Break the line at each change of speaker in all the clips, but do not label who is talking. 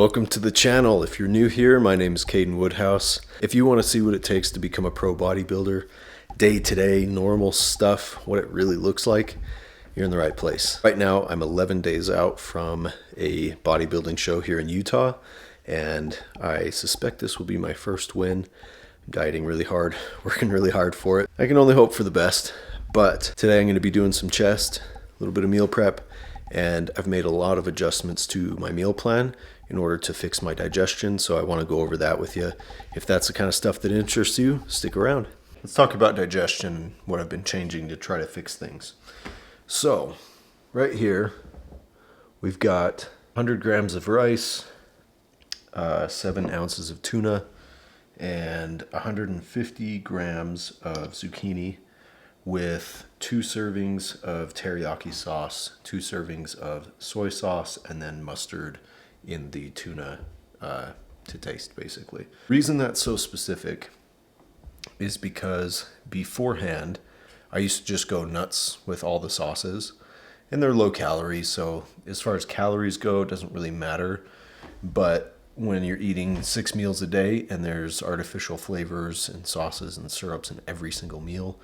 Welcome to the channel. If you're new here, my name is Caden Woodhouse. If you want to see what it takes to become a pro bodybuilder, day-to-day normal stuff, what it really looks like, you're in the right place. Right now, I'm 11 days out from a bodybuilding show here in Utah, and I suspect this will be my first win. I'm dieting really hard, working really hard for it. I can only hope for the best, but today I'm going to be doing some chest, a little bit of meal prep, and I've made a lot of adjustments to my meal plan in order to fix my digestion, so I want to go over that with you. If that's the kind of stuff that interests you, stick around. Let's talk about digestion and what I've been changing to try to fix things. So, right here, we've got 100 grams of rice, 7 ounces of tuna, and 150 grams of zucchini with 2 servings of teriyaki sauce, 2 servings of soy sauce, and then mustard in the tuna to taste, basically. Reason that's so specific is because beforehand I used to just go nuts with all the sauces, and they're low calorie, so as far as calories go, it doesn't really matter. But when you're eating 6 meals a day and there's artificial flavors and sauces and syrups in every single meal,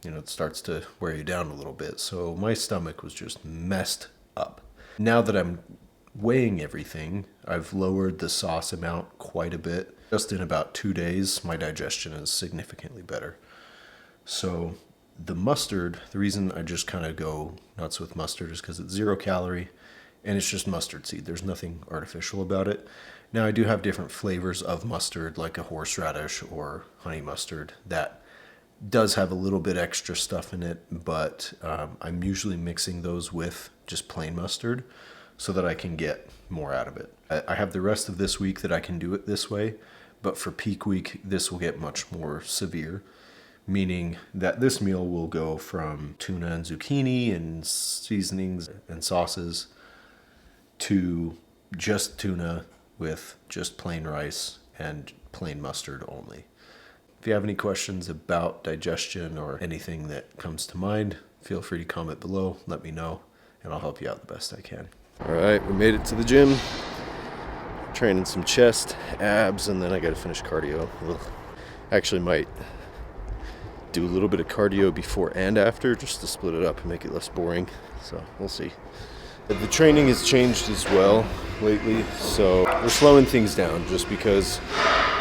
it starts to wear you down a little bit. So my stomach was just messed up. Now that I'm weighing everything, I've lowered the sauce amount quite a bit. Just in about 2 days, my digestion is significantly better. So the mustard, the reason I just kind of go nuts with mustard is because it's 0 calorie and it's just mustard seed. There's nothing artificial about it. Now I do have different flavors of mustard, like a horseradish or honey mustard, that does have a little bit extra stuff in it, but I'm usually mixing those with just plain mustard so that I can get more out of it. I have the rest of this week that I can do it this way, but for peak week, this will get much more severe, meaning that this meal will go from tuna and zucchini and seasonings and sauces to just tuna with just plain rice and plain mustard only. If you have any questions about digestion or anything that comes to mind, feel free to comment below, let me know, and I'll help you out the best I can. All right, we made it to the gym. Training some chest, abs, and then I gotta finish cardio. Actually might do a little bit of cardio before and after just to split it up and make it less boring. So we'll see. The training has changed as well lately, so we're slowing things down just because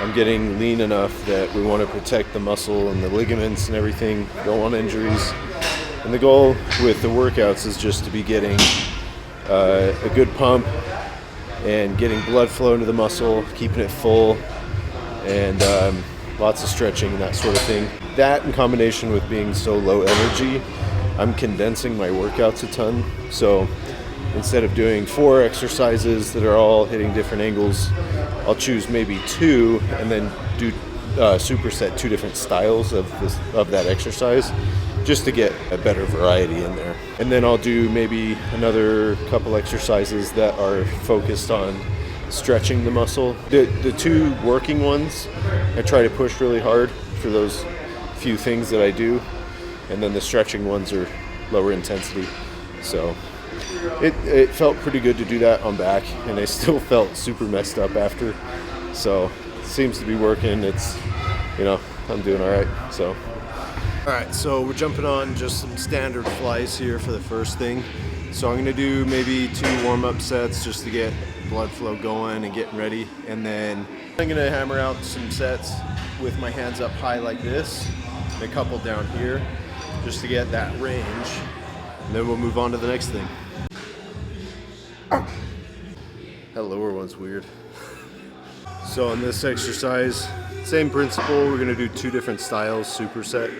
I'm getting lean enough that we want to protect the muscle and the ligaments and everything. Don't want injuries. And the goal with the workouts is just to be getting a good pump and getting blood flow into the muscle, keeping it full, and lots of stretching and that sort of thing. That in combination with being so low energy, I'm condensing my workouts a ton. So instead of doing 4 exercises that are all hitting different angles, I'll choose maybe 2 and then do superset 2 different styles of that exercise, just to get a better variety in there. And then I'll do maybe another couple exercises that are focused on stretching the muscle. The 2 working ones, I try to push really hard for those few things that I do, and then the stretching ones are lower intensity. So it felt pretty good to do that on back, and I still felt super messed up after. So it seems to be working. It's, I'm doing all right. So. All right, so we're jumping on just some standard flies here for the first thing. So I'm gonna do maybe 2 warm-up sets just to get blood flow going and getting ready. And then I'm gonna hammer out some sets with my hands up high like this, and a couple down here, just to get that range. And then we'll move on to the next thing. That lower one's weird. So in this exercise, same principle, we're gonna do 2 different styles, superset.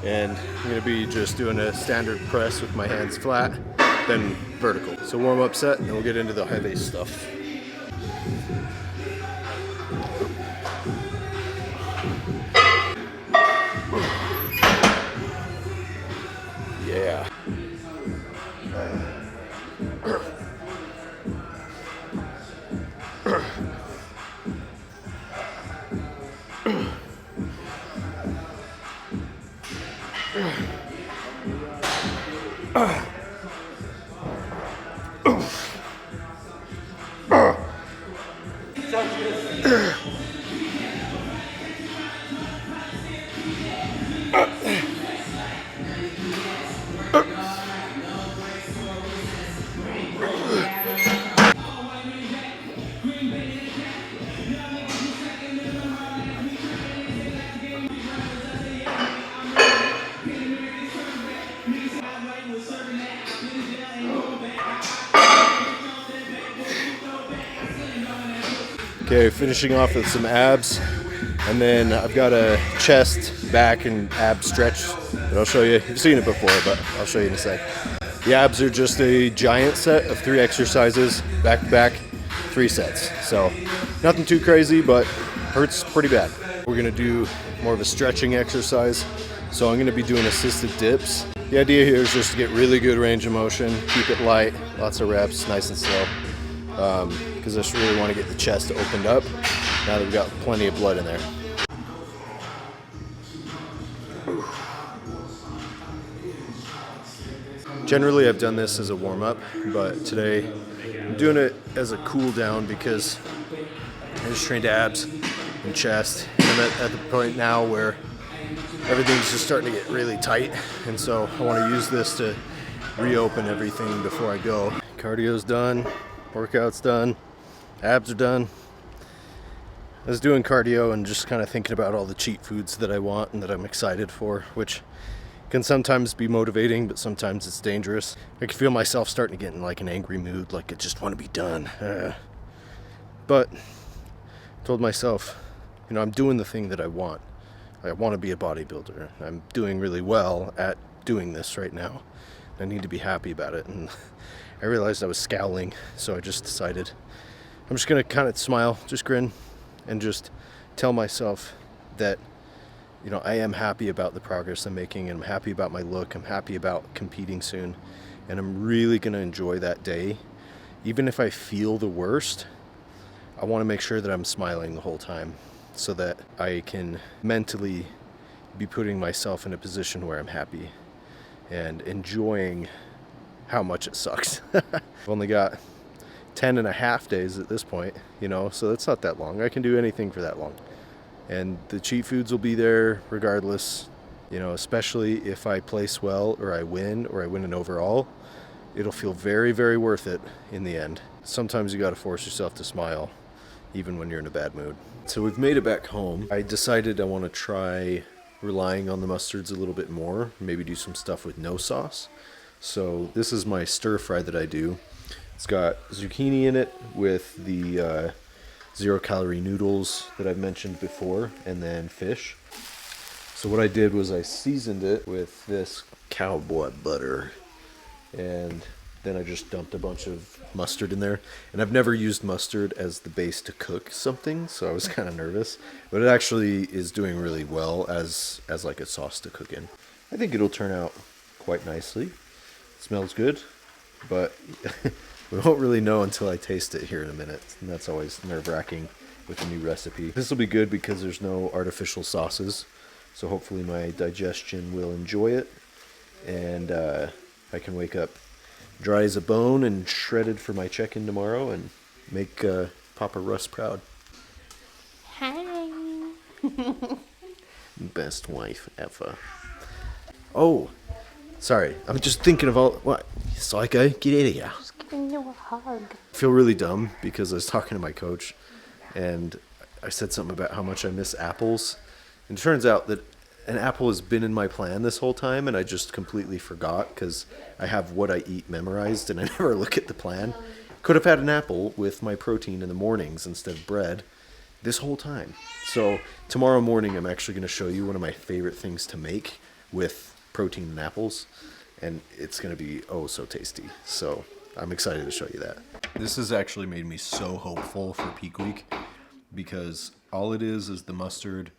And I'm gonna be just doing a standard press with my hands flat, then vertical. So warm up set, and then we'll get into the heavy stuff. Yeah. Okay, finishing off with some abs, and then I've got a chest, back, and ab stretch that I'll show you. You've seen it before, but I'll show you in a sec. The abs are just a giant set of 3 exercises, back to back, 3 sets. So nothing too crazy, but hurts pretty bad. We're gonna do more of a stretching exercise. So I'm gonna be doing assisted dips. The idea here is just to get really good range of motion, keep it light, lots of reps, nice and slow. Because I just really want to get the chest opened up now that we've got plenty of blood in there. Generally I've done this as a warm-up, but today I'm doing it as a cool down because I just trained abs and chest, and I'm at the point now where everything's just starting to get really tight, and so I want to use this to reopen everything before I go. Cardio's done, workout's done, abs are done. I was doing cardio and just kind of thinking about all the cheat foods that I want and that I'm excited for, which can sometimes be motivating, but sometimes it's dangerous. I can feel myself starting to get in like an angry mood, like I just want to be done. But I told myself, you know, I'm doing the thing that I want. I want to be a bodybuilder. I'm doing really well at doing this right now. I need to be happy about it. And I realized I was scowling, so I just decided I'm just going to kind of smile, just grin, and just tell myself that, you know, I am happy about the progress I'm making, and I'm happy about my look. I'm happy about competing soon, and I'm really going to enjoy that day. Even if I feel the worst, I want to make sure that I'm smiling the whole time so that I can mentally be putting myself in a position where I'm happy and enjoying how much it sucks. I've only got 10 and a half days at this point, you know, so that's not that long. I can do anything for that long. And the cheat foods will be there regardless, you know, especially if I place well or I win an overall. It'll feel very, very worth it in the end. Sometimes you got to force yourself to smile even when you're in a bad mood. So we've made it back home. I decided I want to try relying on the mustards a little bit more, maybe do some stuff with no sauce. So this is my stir fry that I do. It's got zucchini in it with the 0-calorie noodles that I've mentioned before, and then fish. So what I did was I seasoned it with this cowboy butter, and then I just dumped a bunch of mustard in there. And I've never used mustard as the base to cook something, so I was kind of nervous. But it actually is doing really well as like a sauce to cook in. I think it'll turn out quite nicely. It smells good, but we won't really know until I taste it here in a minute. And that's always nerve-wracking with a new recipe. This will be good because there's no artificial sauces. So hopefully my digestion will enjoy it. And I can wake up dry as a bone and shredded for my check-in tomorrow and make Papa Russ proud.
Hi.
Best wife ever. Oh, sorry. I'm just thinking of all... What? Psycho, get out of here.
Just giving you a hug.
I feel really dumb because I was talking to my coach and I said something about how much I miss apples. And it turns out that an apple has been in my plan this whole time, and I just completely forgot because I have what I eat memorized and I never look at the plan. Could have had an apple with my protein in the mornings instead of bread this whole time. So tomorrow morning I'm actually going to show you one of my favorite things to make with protein and apples, and it's going to be oh so tasty. So I'm excited to show you that. This has actually made me so hopeful for peak week because all it is the mustard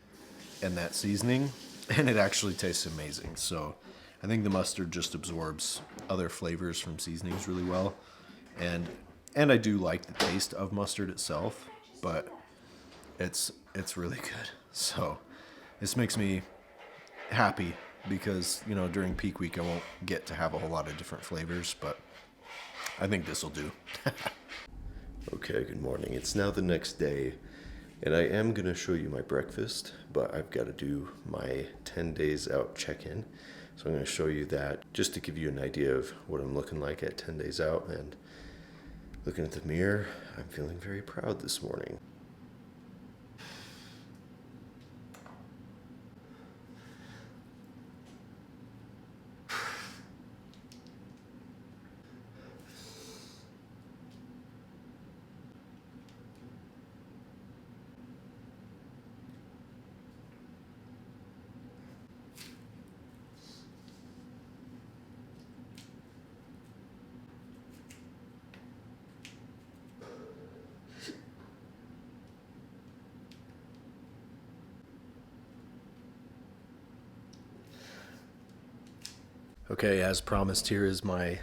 and that seasoning, and it actually tastes amazing. So I think the mustard just absorbs other flavors from seasonings really well. And I do like the taste of mustard itself, but it's really good. So this makes me happy because, you know, during peak week I won't get to have a whole lot of different flavors, but I think this will do. Okay, good morning. It's now the next day, and I am going to show you my breakfast, but I've got to do my 10 days out check-in. So I'm going to show you that just to give you an idea of what I'm looking like at 10 days out. And looking at the mirror, I'm feeling very proud this morning. Okay, as promised, here is my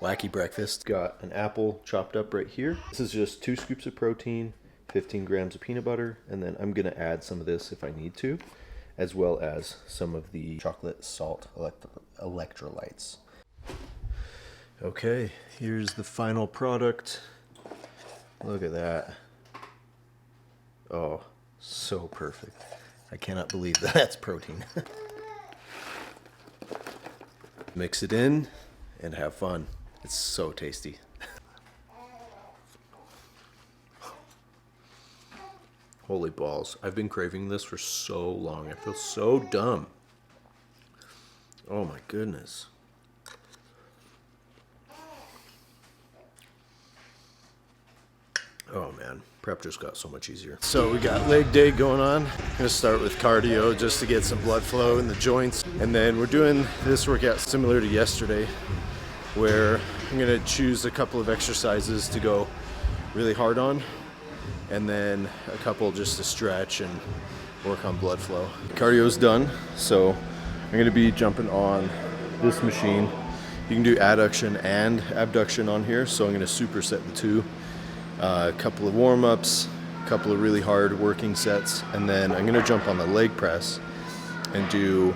wacky breakfast. Got an apple chopped up right here. This is just 2 scoops of protein, 15 grams of peanut butter, and then I'm gonna add some of this if I need to, as well as some of the chocolate salt electrolytes. Okay, here's the final product. Look at that. Oh, so perfect. I cannot believe that's protein. Mix it in and have fun. It's so tasty. Holy balls. I've been craving this for so long. I feel so dumb. Oh my goodness. Oh man, prep just got so much easier. So we got leg day going on. I'm gonna start with cardio just to get some blood flow in the joints. And then we're doing this workout similar to yesterday, where I'm gonna choose a couple of exercises to go really hard on, and then a couple just to stretch and work on blood flow. Cardio's done, so I'm gonna be jumping on this machine. You can do adduction and abduction on here, so I'm gonna superset the two. A couple of warm-ups, a couple of really hard working sets, and then I'm gonna jump on the leg press and do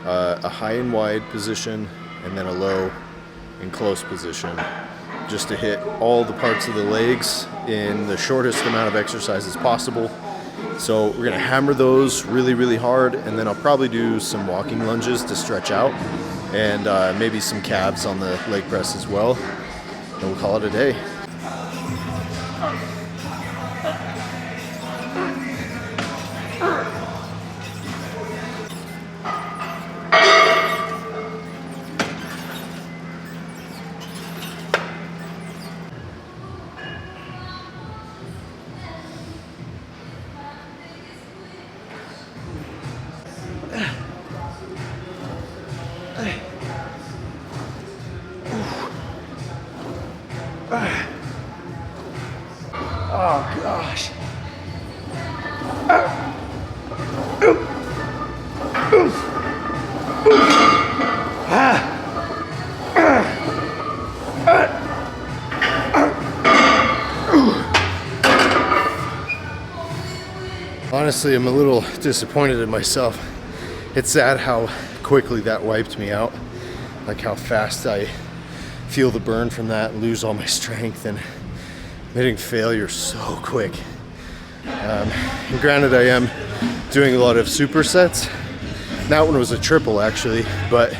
a high and wide position and then a low and close position, just to hit all the parts of the legs in the shortest amount of exercises possible. So we're gonna hammer those really, really hard, and then I'll probably do some walking lunges to stretch out, and maybe some calves on the leg press as well, and we'll call it a day. Oh gosh. Honestly, I'm a little disappointed in myself. It's sad how quickly that wiped me out. Like how fast I feel the burn from that, lose all my strength, and hitting failure so quick. And granted, I am doing a lot of supersets. That one was a triple actually, but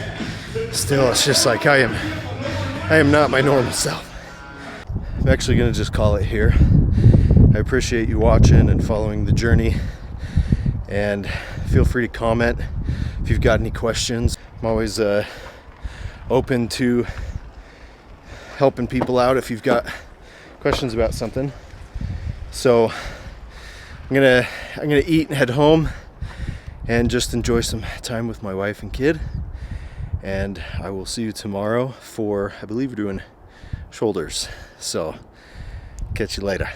still, it's just like I am not my normal self. I'm actually gonna just call it here. I appreciate you watching and following the journey, and feel free to comment if you've got any questions. I'm always open to helping people out if you've got questions about something. So I'm gonna eat and head home and just enjoy some time with my wife and kid, and I will see you tomorrow for, I believe we're doing shoulders. So catch you later.